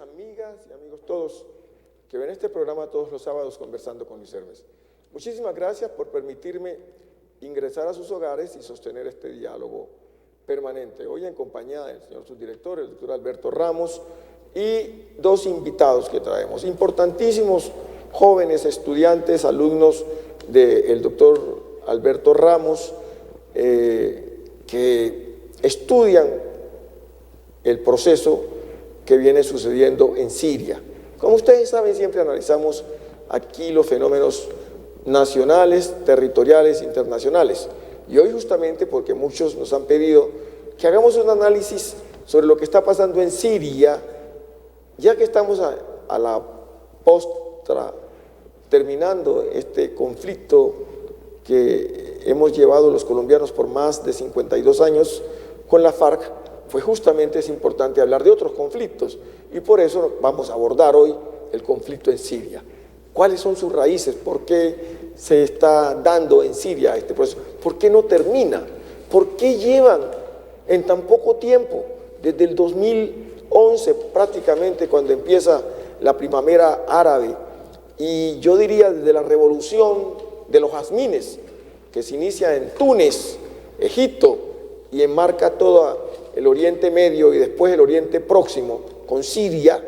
Amigas y amigos todos que ven este programa todos los sábados Conversando con Luis Hermes. Muchísimas gracias por permitirme ingresar a sus hogares y sostener este diálogo permanente. Hoy en compañía del señor subdirector, el doctor Alberto Ramos, y dos invitados que traemos, importantísimos jóvenes estudiantes, alumnos del doctor Alberto Ramos, que estudian el proceso que viene sucediendo en Siria. Como ustedes saben, siempre analizamos aquí los fenómenos nacionales, territoriales, internacionales. Y hoy justamente porque muchos nos han pedido que hagamos un análisis sobre lo que está pasando en Siria, ya que estamos a la postra, terminando este conflicto que hemos llevado los colombianos por más de 52 años con la FARC, pues justamente es importante hablar de otros conflictos y por eso vamos a abordar hoy el conflicto en Siria. ¿Cuáles son sus raíces? ¿Por qué se está dando en Siria este proceso? ¿Por qué no termina? ¿Por qué llevan en tan poco tiempo, desde el 2011 prácticamente, cuando empieza la primavera árabe, y yo diría desde la revolución de los jazmines, que se inicia en Túnez, Egipto, y enmarca todo el Oriente Medio y después el Oriente Próximo, con Siria?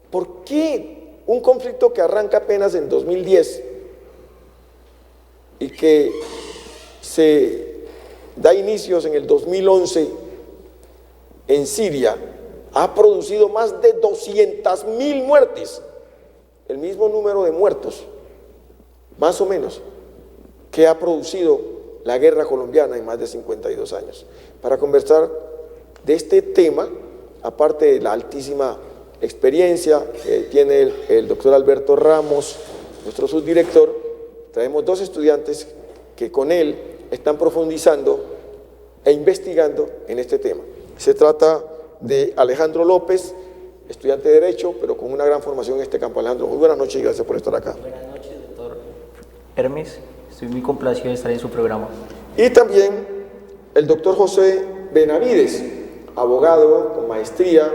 ¿Por qué un conflicto que arranca apenas en 2010 y que se da inicios en el 2011 en Siria ha producido más de 200.000 muertes? El mismo número de muertos, más o menos, que ha producido la guerra colombiana en más de 52 años. Para conversar de este tema, aparte de la altísima experiencia que tiene el doctor Alberto Ramos, nuestro subdirector, traemos dos estudiantes que con él están profundizando e investigando en este tema. Se trata de Alejandro López, estudiante de Derecho, pero con una gran formación en este campo. Alejandro, muy buenas noches y gracias por estar acá. Buenas noches, doctor Hermes. Estoy muy complacido de estar en su programa. Y también el doctor José Benavides, abogado con maestría,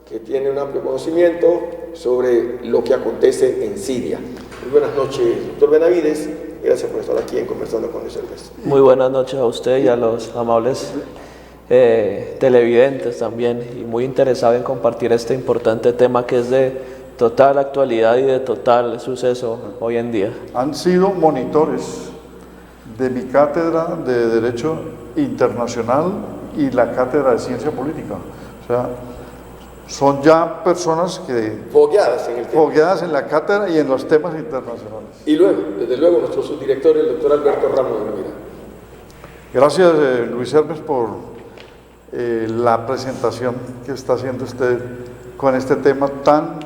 que tiene un amplio conocimiento sobre lo que acontece en Siria. Muy buenas noches, doctor Benavides. Gracias por estar aquí en Conversando con Luis Hermes. Muy buenas noches a usted y a los amables televidentes también, y muy interesado en compartir este importante tema que es de total actualidad y de total suceso hoy en día. Han sido monitores de mi cátedra de Derecho Internacional y la cátedra de Ciencia Política. O sea, son ya personas que fogueadas en el tema, fogueadas en la cátedra y en los temas internacionales. Y luego, desde luego, nuestro subdirector, el doctor Alberto Ramos de Navidad. Gracias, Luis Hermes, por la presentación que está haciendo usted con este tema tan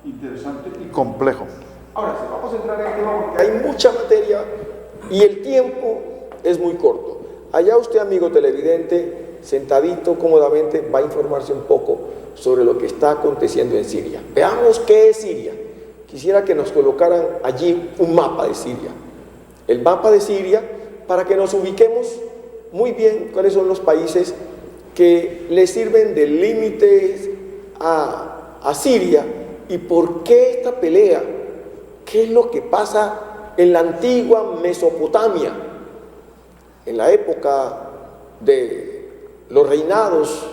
interesante y complejo. Ahora sí, vamos a entrar en el tema porque hay mucha materia y el tiempo es muy corto. Allá usted, amigo televidente, sentadito cómodamente, va a informarse un poco sobre lo que está aconteciendo en Siria. Veamos qué es Siria. Quisiera que nos colocaran allí un mapa de Siria. El mapa de Siria, para que nos ubiquemos muy bien cuáles son los países que le sirven de límites a Siria y por qué esta pelea, qué es lo que pasa en la antigua Mesopotamia, en la época de los reinados,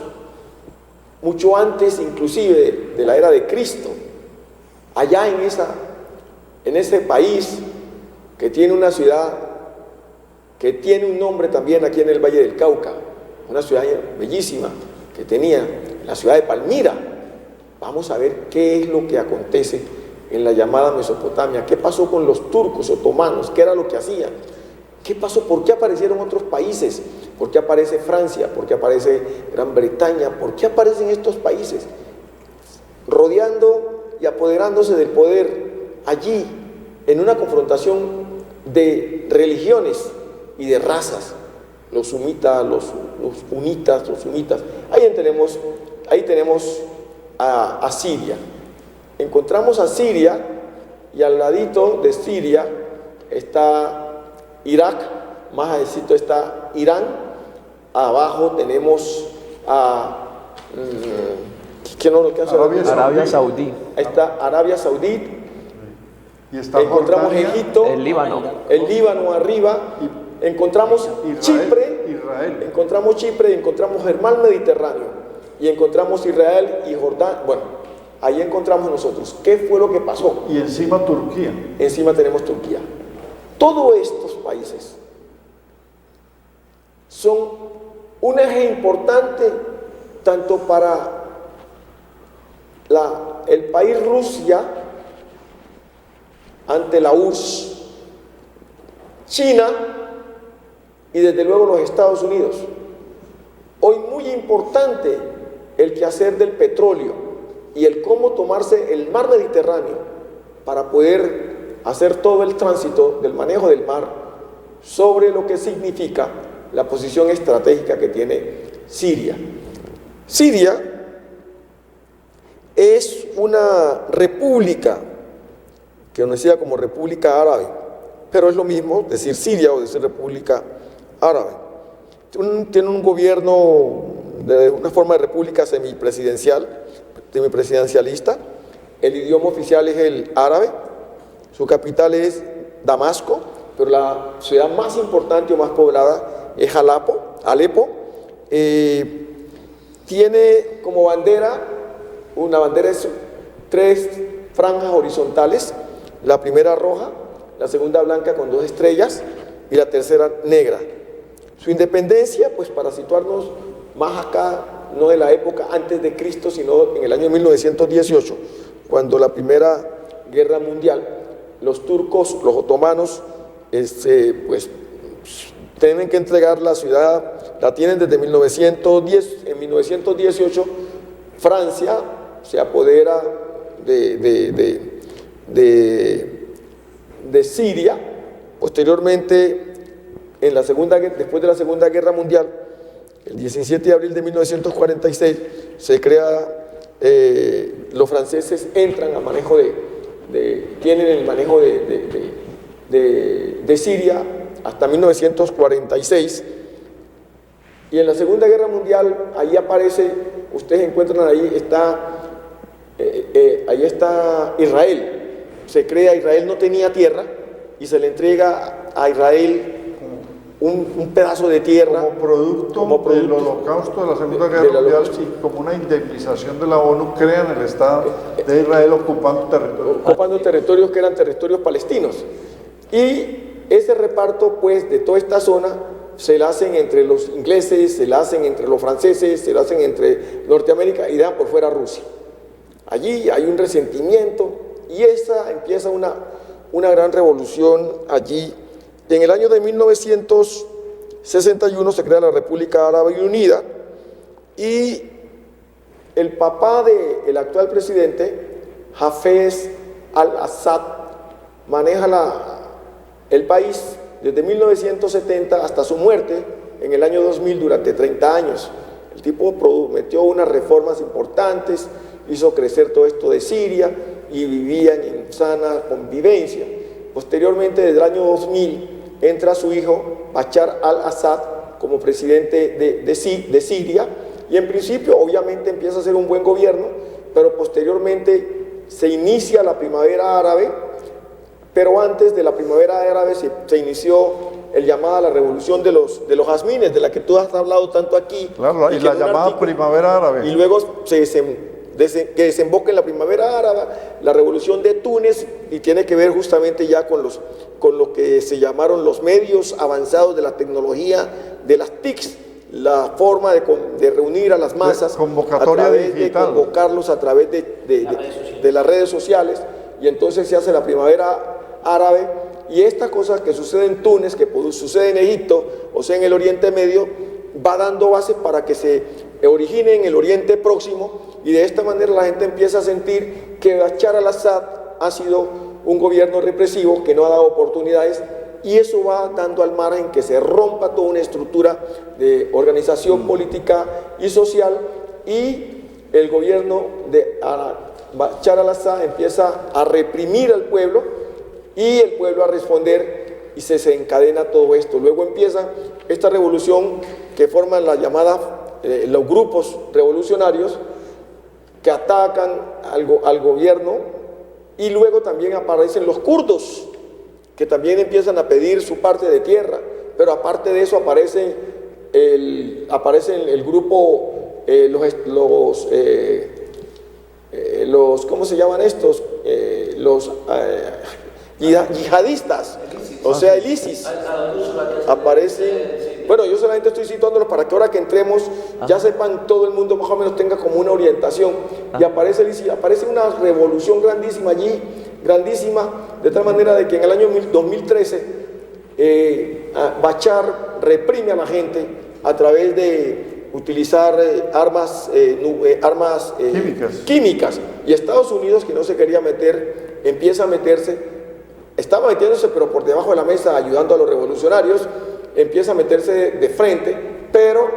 mucho antes inclusive de la era de Cristo, allá en ese país que tiene una ciudad que tiene un nombre también aquí en el Valle del Cauca, una ciudad bellísima que tenía, la ciudad de Palmira. Vamos a ver qué es lo que acontece en la llamada Mesopotamia, qué pasó con los turcos otomanos, qué era lo que hacían, qué pasó, por qué aparecieron otros países, por qué aparece Francia, por qué aparece Gran Bretaña, por qué aparecen estos países rodeando y apoderándose del poder allí en una confrontación de religiones y de razas. los sumitas, los unitas, los sumitas. Ahí tenemos a Siria. Encontramos a Siria y al ladito de Siria está Irak, más adelante está Irán, abajo tenemos a Arabia Saudí. Ahí está Arabia Saudí. Y está Encontramos Jordania, Egipto, El Líbano. el Líbano arriba, encontramos Chipre, Israel. Chipre, encontramos el mar Mediterráneo y encontramos Israel y Jordania. Bueno, ahí encontramos nosotros. ¿Qué fue lo que pasó? Y encima Turquía. Encima tenemos Turquía. Todos estos países son un eje importante tanto para el país Rusia ante la URSS, China y desde luego los Estados Unidos. Hoy muy importante el quehacer del petróleo y el cómo tomarse el mar Mediterráneo para poder hacer todo el tránsito del manejo del mar sobre lo que significa la posición estratégica que tiene Siria. Siria es una república que conocida como República Árabe, pero es lo mismo decir Siria o decir República Árabe. Tiene un gobierno de una forma de república semipresidencialista. El idioma oficial es el árabe, su capital es Damasco, pero la ciudad más importante o más poblada es Alepo. Tiene como bandera, una bandera de 3 franjas horizontales, la primera roja, la segunda blanca con 2 estrellas y la tercera negra. Su independencia, pues para situarnos más acá, no de la época antes de Cristo, sino en el año 1918, cuando la Primera Guerra Mundial, los turcos, los otomanos, pues tienen que entregar la ciudad, la tienen desde 1910, en 1918 Francia se apodera de Siria. Posteriormente, después de la Segunda Guerra Mundial, el 17 de abril de 1946, los franceses entran a manejo tienen el manejo de Siria hasta 1946. Y en la Segunda Guerra Mundial, ahí aparece, ustedes encuentran ahí está Israel. Se crea, Israel no tenía tierra y se le entrega a Israel un pedazo de tierra como producto del holocausto de la Segunda Guerra Mundial, y como una indemnización de la ONU, crean el Estado de Israel ocupando territorios que eran territorios palestinos. Y ese reparto, pues, de toda esta zona se la hacen entre los ingleses, se la hacen entre los franceses, se la hacen entre Norteamérica y dejan por fuera Rusia. Allí hay un resentimiento y empieza una gran revolución allí. En el año de 1961 se crea la República Árabe Unida y el papá del actual presidente, Hafez al-Assad, maneja el país desde 1970 hasta su muerte en el año 2000 durante 30 años. El tipo prometió unas reformas importantes, hizo crecer todo esto de Siria y vivían en sana convivencia. Posteriormente, desde el año 2000, entra su hijo Bashar al-Assad como presidente de Siria y en principio obviamente empieza a ser un buen gobierno, pero posteriormente se inicia la primavera árabe, pero antes de la primavera árabe se inició el llamado a la revolución de los jazmines, de la que tú has hablado tanto aquí. Claro, y la llamada primavera árabe. Y luego que desemboca en la primavera árabe, la revolución de Túnez, y tiene que ver justamente ya con lo que se llamaron los medios avanzados de la tecnología, de las TICs, la forma de reunir a las masas, convocatoria a través digital, de convocarlos a través de las redes sociales, y entonces se hace la primavera árabe. Y esta cosa que sucede en Túnez, que sucede en Egipto, o sea en el Oriente Medio, va dando bases para que se origine en el Oriente Próximo, y de esta manera la gente empieza a sentir que Bashar al-Assad ha sido un gobierno represivo que no ha dado oportunidades y eso va dando al margen que se rompa toda una estructura de organización política y social, y el gobierno de Bashar al-Assad empieza a reprimir al pueblo y el pueblo a responder, y se desencadena todo esto. Luego empieza esta revolución que forman la llamada los grupos revolucionarios que atacan al gobierno, y luego también aparecen los kurdos que también empiezan a pedir su parte de tierra, pero aparte de eso aparece el grupo, los ¿cómo se llaman estos? Los yihadistas, o sea, el ISIS. Aparecen, bueno, yo solamente estoy situándolos para que ahora que entremos ya sepan, todo el mundo más o menos tenga como una orientación. Y aparece el ISIS, aparece una revolución grandísima allí, grandísima, de tal manera de que en el año 2013 Bashar reprime a la gente a través de utilizar armas químicas, y Estados Unidos, que no se quería meter, empieza a meterse, estaba metiéndose pero por debajo de la mesa ayudando a los revolucionarios, empieza a meterse de frente, pero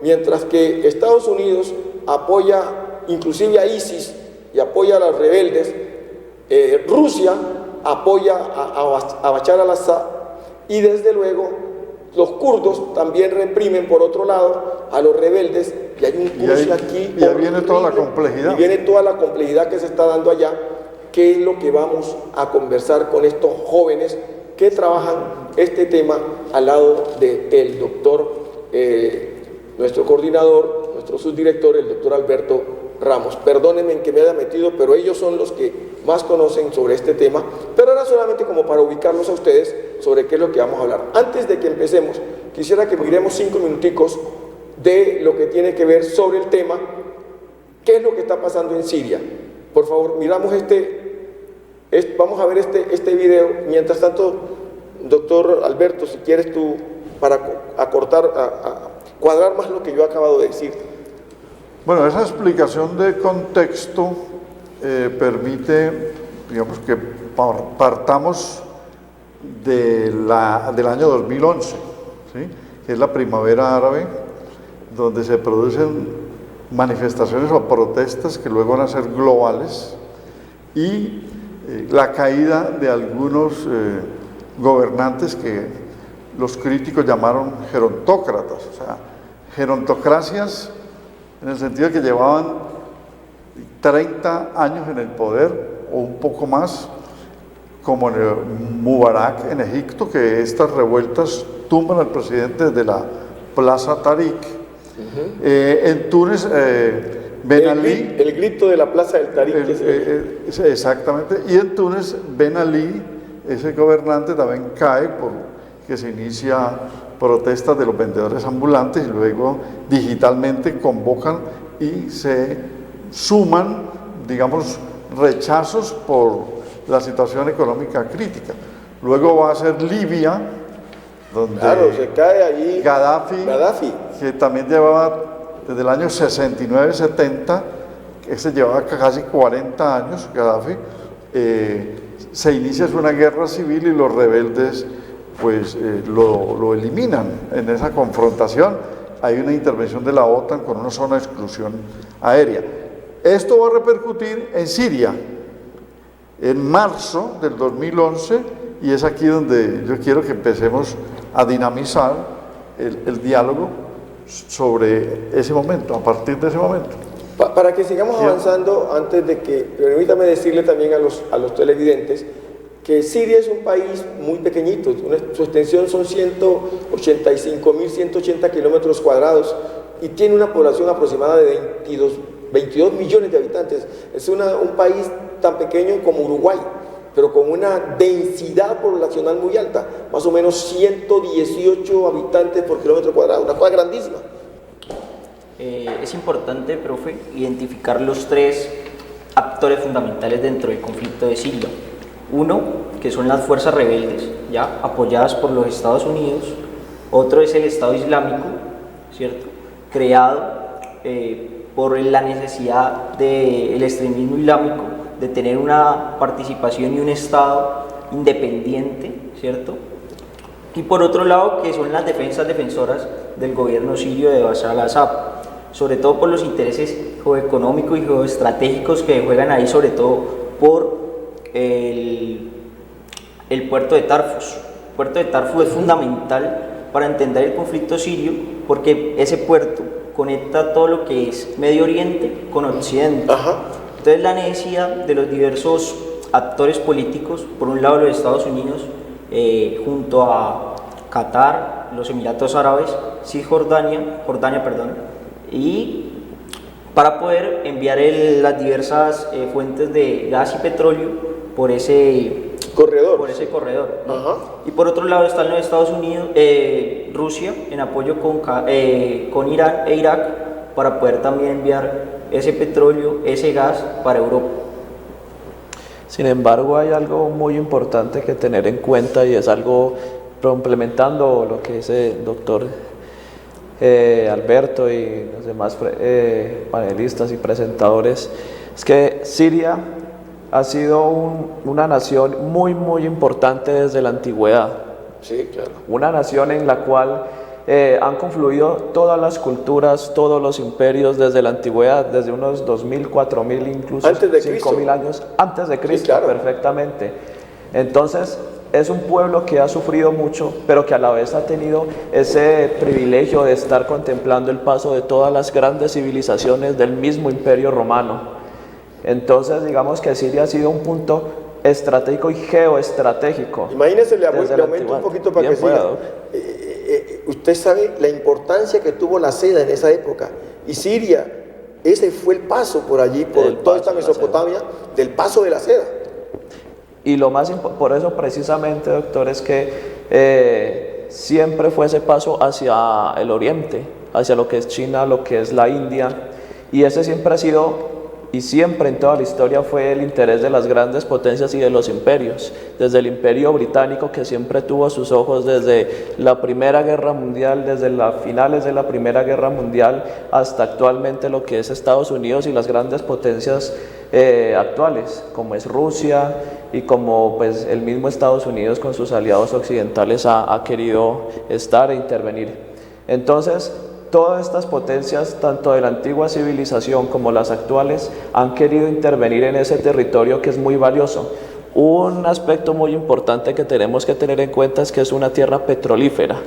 mientras que Estados Unidos apoya inclusive a ISIS y apoya a los rebeldes, Rusia apoya a Bashar al-Assad, y desde luego los kurdos también reprimen por otro lado a los rebeldes, y hay un cruce aquí. Y ahí viene toda la complejidad. Y viene toda la complejidad que se está dando allá, que es lo que vamos a conversar con estos jóvenes que trabajan este tema al lado del doctor, nuestro coordinador, nuestro subdirector, el doctor Alberto Ramos. Perdónenme en que me haya metido, pero ellos son los que más conocen sobre este tema, pero ahora solamente como para ubicarlos a ustedes sobre qué es lo que vamos a hablar. Antes de que empecemos, quisiera que miremos 5 minuticos de lo que tiene que ver sobre el tema, qué es lo que está pasando en Siria. Por favor, miramos vamos a ver este video. Mientras tanto, doctor Alberto, si quieres tú, para cuadrar más lo que yo he acabado de decir. Bueno, esa explicación de contexto permite, digamos, que partamos del año 2011, ¿sí? Que es la primavera árabe, donde se producen manifestaciones o protestas que luego van a ser globales, y la caída de algunos gobernantes que los críticos llamaron gerontócratas, o sea, gerontocracias en el sentido de que llevaban 30 años en el poder o un poco más, como en Mubarak en Egipto, que estas revueltas tumban al presidente desde la Plaza Tariq. En Túnez, Ben Ali, el grito de la Plaza del Tariq. Exactamente, y en Túnez Ben Ali, ese gobernante, también cae porque se inicia protestas de los vendedores ambulantes, y luego digitalmente convocan y se suman, digamos, rechazos por la situación económica crítica. Luego va a ser Libia, donde se cae allí Gaddafi, que también llevaba desde el año 69-70, ese llevaba casi 40 años, Gaddafi, se inicia una guerra civil y los rebeldes pues lo eliminan en esa confrontación. Hay una intervención de la OTAN con una zona de exclusión aérea. Esto va a repercutir en Siria en marzo del 2011, y es aquí donde yo quiero que empecemos a dinamizar el diálogo sobre ese momento, a partir de ese momento. Para que sigamos avanzando, antes de que, permítame decirle también a los televidentes que Siria es un país muy pequeñito, su extensión son 185.180 kilómetros cuadrados y tiene una población aproximada de 22 millones de habitantes. Es un país tan pequeño como Uruguay, pero con una densidad poblacional muy alta, más o menos 118 habitantes por kilómetro cuadrado, una cosa grandísima. Es importante, profe, identificar los 3 actores fundamentales dentro del conflicto de Siria. Uno, que son las fuerzas rebeldes, ya apoyadas por los Estados Unidos. Otro es el Estado Islámico, ¿cierto? Creado por la necesidad del extremismo islámico de tener una participación y un Estado independiente, ¿cierto? y por otro lado que son las defensoras del gobierno sirio de Bashar al-Assad, sobre todo por los intereses geoeconómicos y geoestratégicos que juegan ahí, sobre todo por el puerto de Tarfus. El puerto de Tarfus es fundamental para entender el conflicto sirio porque ese puerto conecta todo lo que es Medio Oriente con Occidente. Entonces la necesidad de los diversos actores políticos, por un lado los Estados Unidos, junto a Qatar, los Emiratos Árabes, Jordania, y para poder enviar las diversas fuentes de gas y petróleo por ese corredor. Y por otro lado están los Estados Unidos, Rusia en apoyo con Irán e Irak para poder también enviar ese petróleo, ese gas para Europa. Sin embargo, hay algo muy importante que tener en cuenta y es algo complementando lo que dice el doctor Alberto y los demás panelistas y presentadores, es que Siria ha sido una nación muy importante desde la antigüedad. Sí, claro. Una nación en la cual han confluido todas las culturas, todos los imperios desde la antigüedad, desde unos 2000, 4000, incluso 5000 años antes de Cristo, sí, claro. Perfectamente. Entonces, es un pueblo que ha sufrido mucho, pero que a la vez ha tenido ese privilegio de estar contemplando el paso de todas las grandes civilizaciones del mismo imperio romano. Entonces, digamos que Siria ha sido un punto estratégico y geoestratégico. Imagínese, le aumento un poquito para que siga. Usted sabe la importancia que tuvo la seda en esa época. Y Siria, ese fue el paso por allí, por toda esta Mesopotamia, del paso de la seda. Y lo más por eso precisamente, doctor, es que siempre fue ese paso hacia el oriente, hacia lo que es China, lo que es la India, y ese siempre ha sido, y siempre en toda la historia fue el interés de las grandes potencias y de los imperios, desde el imperio británico, que siempre tuvo sus ojos desde la Primera Guerra Mundial, desde las finales de la Primera Guerra Mundial hasta actualmente lo que es Estados Unidos y las grandes potencias actuales, como es Rusia y como pues el mismo Estados Unidos con sus aliados occidentales ha querido estar e intervenir. Entonces, todas estas potencias, tanto de la antigua civilización como las actuales, han querido intervenir en ese territorio que es muy valioso. Un aspecto muy importante que tenemos que tener en cuenta es que es una tierra petrolífera.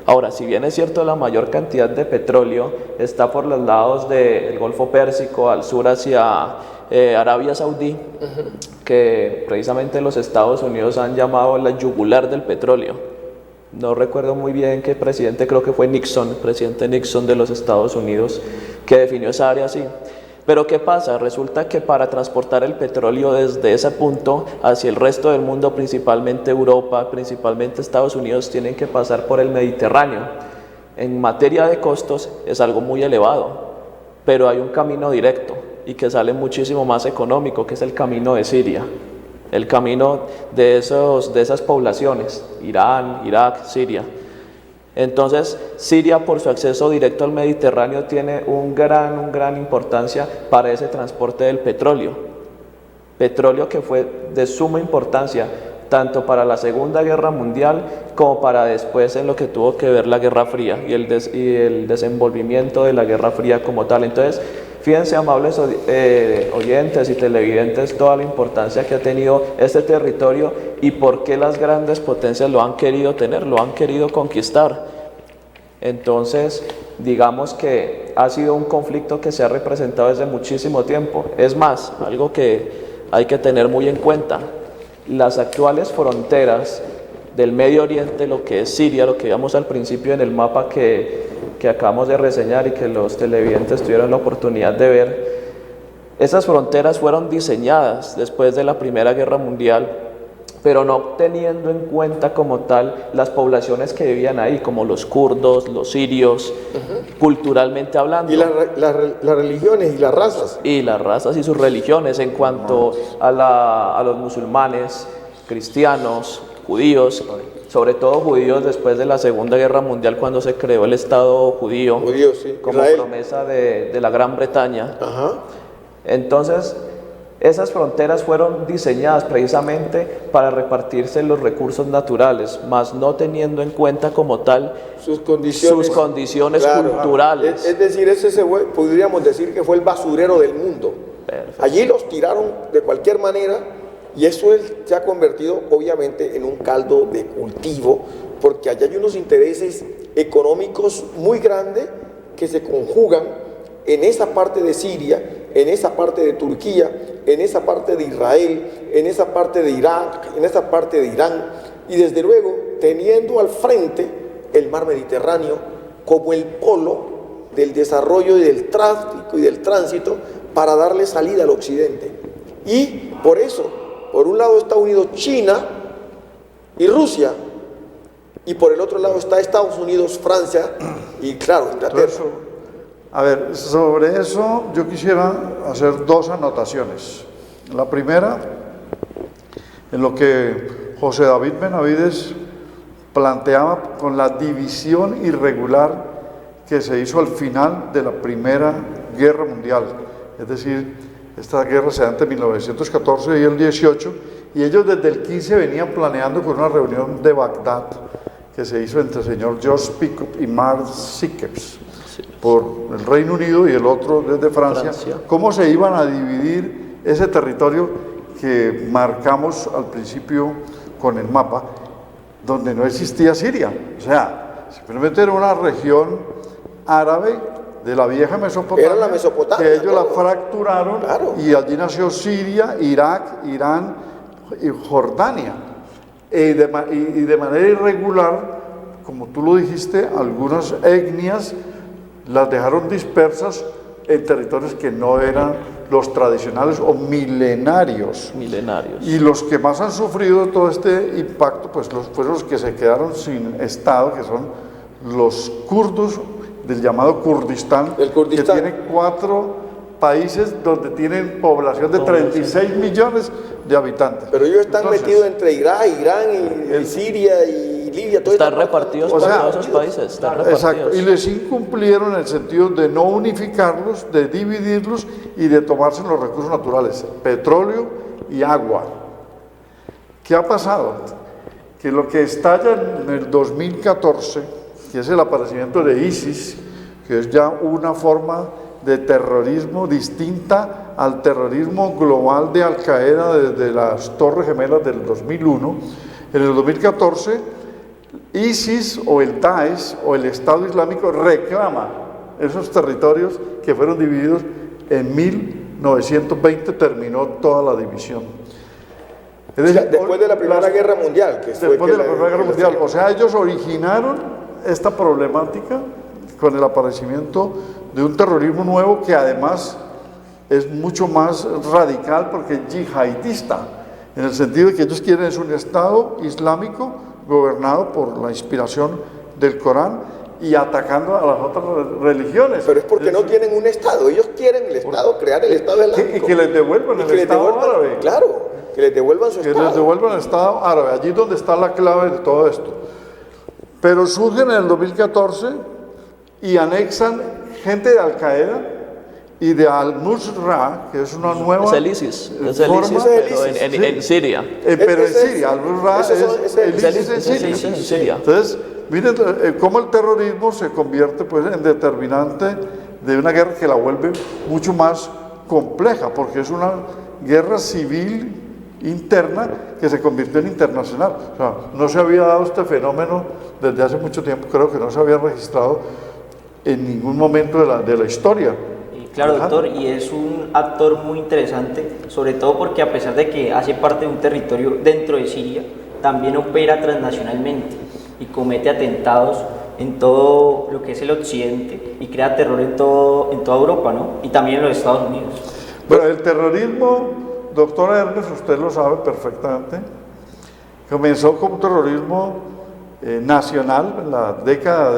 Ahora, si bien es cierto la mayor cantidad de petróleo está por los lados del Golfo Pérsico, al sur hacia Arabia Saudí, que precisamente los Estados Unidos han llamado la yugular del petróleo. No recuerdo muy bien qué presidente, creo que fue Nixon, presidente Nixon de los Estados Unidos, que definió esa área así. Pero ¿qué pasa? Resulta que para transportar el petróleo desde ese punto hacia el resto del mundo, principalmente Europa, principalmente Estados Unidos, tienen que pasar por el Mediterráneo. En materia de costos es algo muy elevado, pero hay un camino directo y que sale muchísimo más económico, que es el camino de Siria. El camino de esas poblaciones, Irán, Irak, Siria. Entonces, Siria, por su acceso directo al Mediterráneo, tiene una gran importancia para ese transporte del petróleo. Petróleo que fue de suma importancia, tanto para la Segunda Guerra Mundial, como para después en lo que tuvo que ver la Guerra Fría y el desenvolvimiento de la Guerra Fría como tal. Entonces, fíjense, amables oyentes y televidentes, toda la importancia que ha tenido este territorio y por qué las grandes potencias lo han querido tener, lo han querido conquistar. Entonces, digamos que ha sido un conflicto que se ha representado desde muchísimo tiempo. Es más, algo que hay que tener muy en cuenta, las actuales fronteras del Medio Oriente, lo que es Siria, lo que vimos al principio en el mapa que acabamos de reseñar y que los televidentes tuvieron la oportunidad de ver, esas fronteras fueron diseñadas después de la Primera Guerra Mundial, pero no teniendo en cuenta como tal las poblaciones que vivían ahí, como los kurdos, los sirios, culturalmente hablando. Y las religiones y las razas. Y las razas y sus religiones en cuanto a los musulmanes, cristianos, judíos, sobre todo judíos después de la Segunda Guerra Mundial, cuando se creó el Estado judío, sí, como Israel, promesa de la Gran Bretaña. Entonces, Esas fronteras fueron diseñadas precisamente para repartirse los recursos naturales, mas no teniendo en cuenta como tal sus condiciones, claro, culturales. Es decir, podríamos decir que fue el basurero del mundo. Perfecto. Allí los tiraron de cualquier manera y eso se ha convertido obviamente en un caldo de cultivo, porque allá hay unos intereses económicos muy grandes que se conjugan en esa parte de Siria, en esa parte de Turquía, en esa parte de Israel, en esa parte de Irak, en esa parte de Irán, y desde luego teniendo al frente el mar Mediterráneo como el polo del desarrollo y del tráfico y del tránsito para darle salida al occidente. Y por eso, por un lado está unido China y Rusia, y por el otro lado está Estados Unidos, Francia y claro, Inglaterra. A ver, sobre eso yo quisiera hacer dos anotaciones. La primera, en lo que José David Benavides planteaba con la división irregular que se hizo al final de la Primera Guerra Mundial. Es decir, esta guerra se da entre 1914 y el 18, y ellos desde el 15 venían planeando con una reunión de Bagdad que se hizo entre el señor George Pickup y Mark Sickeps por el Reino Unido y el otro desde Francia, cómo se iban a dividir ese territorio que marcamos al principio con el mapa, donde no existía Siria. O sea, simplemente era una región árabe de la vieja Mesopotamia, era la Mesopotamia, que ellos la fracturaron, claro, y allí nació Siria, Irak, Irán y Jordania. Y de manera irregular, como tú lo dijiste, algunas etnias las dejaron dispersas en territorios que no eran los tradicionales o milenarios. Y los que más han sufrido todo este impacto, pues fueron los que se quedaron sin Estado, que son los kurdos del llamado Kurdistán, que tiene 4 países donde tienen población de 36 millones de habitantes. Pero ellos están metidos entre Irak, Irán y Siria y Libia. Están repartidos por todos esos países. Están repartidos. Exacto, y les incumplieron en el sentido de no unificarlos, de dividirlos y de tomarse los recursos naturales, petróleo y agua. ¿Qué ha pasado? Que lo que estalla en el 2014, que es el aparecimiento de ISIS, que es ya una forma de terrorismo distinta al terrorismo global de Al-Qaeda desde las Torres Gemelas del 2001. En el 2014, ISIS o el Daesh o el Estado Islámico reclama esos territorios que fueron divididos en 1920, terminó toda la división. Es decir, después de la Primera Guerra Mundial. Después de la Primera Guerra Mundial. O sea, ellos originaron esta problemática con el aparecimiento de un terrorismo nuevo que además es mucho más radical porque es yihadista, en el sentido de que ellos quieren es un Estado islámico gobernado por la inspiración del Corán y atacando a las otras religiones. Pero es porque no tienen un Estado, ellos quieren el Estado, crear el Estado islámico. Y que les devuelvan el Estado árabe. Claro, que les devuelvan su Estado. Que les devuelvan el Estado árabe, allí donde está la clave de todo esto. Pero surgen en el 2014 y anexan gente de Al-Qaeda y de Al-Nusra, que es una nueva... Es el ISIS, pero en Siria. Pero en Siria, Al-Nusra es el ISIS en Siria. Entonces, miren cómo el terrorismo se convierte pues, en determinante de una guerra que la vuelve mucho más compleja, porque es una guerra civil interna que se convirtió en internacional. O sea, no se había dado este fenómeno desde hace mucho tiempo, creo que no se había registrado en ningún momento de la historia. Claro, doctor, y es un actor muy interesante, sobre todo porque a pesar de que hace parte de un territorio dentro de Siria, también opera transnacionalmente y comete atentados en todo lo que es el occidente y crea terror en toda Europa, ¿no? Y también en los Estados Unidos. Bueno, el terrorismo, doctor Ernest, usted lo sabe perfectamente, comenzó como un terrorismo nacional en la década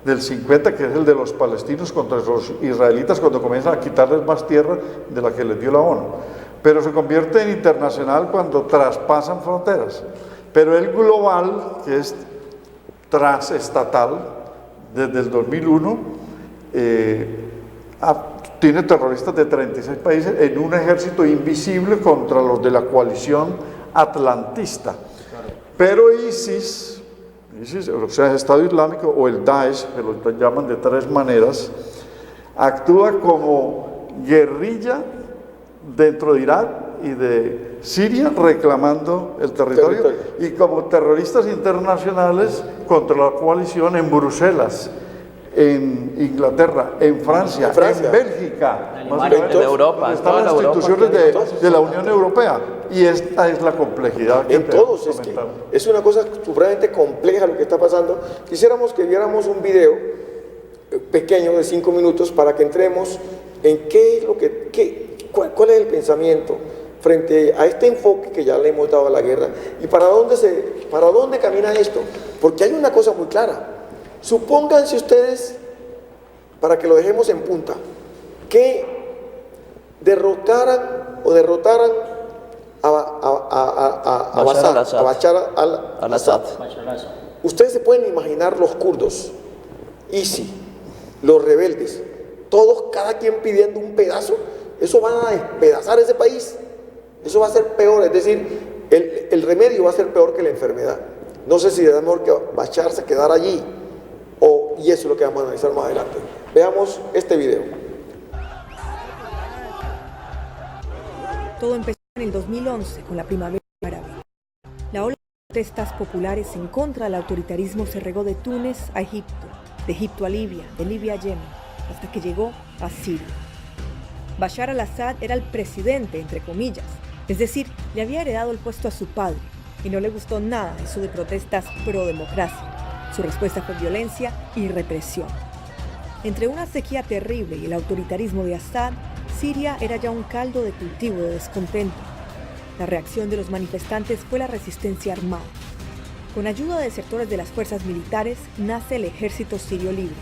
del 50, que es el de los palestinos contra los israelitas, cuando comienzan a quitarles más tierra de la que les dio la ONU. Pero se convierte en internacional cuando traspasan fronteras. Pero el global, que es transestatal, desde el 2001, tiene terroristas de 36 países en un ejército invisible contra los de la coalición atlantista. Pero ISIS, o sea, el Estado Islámico o el Daesh, que lo llaman de tres maneras, actúa como guerrilla dentro de Irak y de Siria reclamando el territorio y como terroristas internacionales contra la coalición en Bruselas, en Inglaterra, en Francia, en Bélgica, en Europa, están las instituciones de la Unión Europea. Y esta es la complejidad que en todos, es una cosa supremamente compleja lo que está pasando. Quisiéramos que viéramos un video pequeño de 5 minutos para que entremos en qué es lo cuál es el pensamiento frente a este enfoque que ya le hemos dado a la guerra y para dónde camina esto, porque hay una cosa muy clara. Supónganse ustedes, para que lo dejemos en punta, que derrotaran a Bashar al-Assad. Ustedes se pueden imaginar los kurdos, ISIS, los rebeldes, todos, cada quien pidiendo un pedazo. Eso van a despedazar ese país. Eso va a ser peor, es decir, el remedio va a ser peor que la enfermedad. No sé si es mejor que Bashar se quedara allí, y eso es lo que vamos a analizar más adelante. Veamos este video. Todo empezó en el 2011 con la primavera árabe. La ola de protestas populares en contra del autoritarismo se regó de Túnez a Egipto, de Egipto a Libia, de Libia a Yemen, hasta que llegó a Siria. Bashar al-Assad era el presidente, entre comillas, es decir, le había heredado el puesto a su padre y no le gustó nada eso de protestas pro-democracia. Su respuesta fue violencia y represión. Entre una sequía terrible y el autoritarismo de Assad, Siria era ya un caldo de cultivo de descontento. La reacción de los manifestantes fue la resistencia armada. Con ayuda de sectores de las fuerzas militares, nace el Ejército Sirio Libre.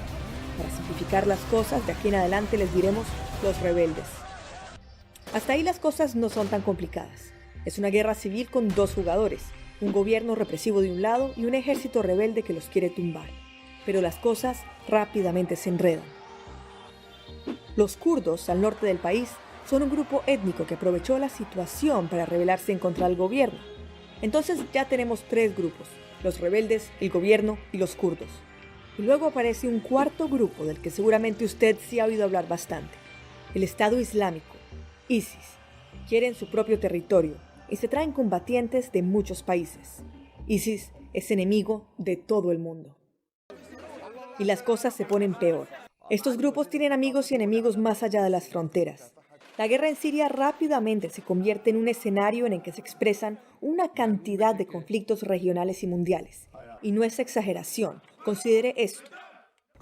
Para simplificar las cosas, de aquí en adelante les diremos los rebeldes. Hasta ahí las cosas no son tan complicadas. Es una guerra civil con dos jugadores, un gobierno represivo de un lado y un ejército rebelde que los quiere tumbar. Pero las cosas rápidamente se enredan. Los kurdos, al norte del país, son un grupo étnico que aprovechó la situación para rebelarse en contra del gobierno. Entonces ya tenemos tres grupos, los rebeldes, el gobierno y los kurdos. Y luego aparece un cuarto grupo del que seguramente usted sí ha oído hablar bastante, el Estado Islámico, ISIS. Quieren su propio territorio y se traen combatientes de muchos países. ISIS es enemigo de todo el mundo. Y las cosas se ponen peor. Estos grupos tienen amigos y enemigos más allá de las fronteras. La guerra en Siria rápidamente se convierte en un escenario en el que se expresan una cantidad de conflictos regionales y mundiales. Y no es exageración, considere esto.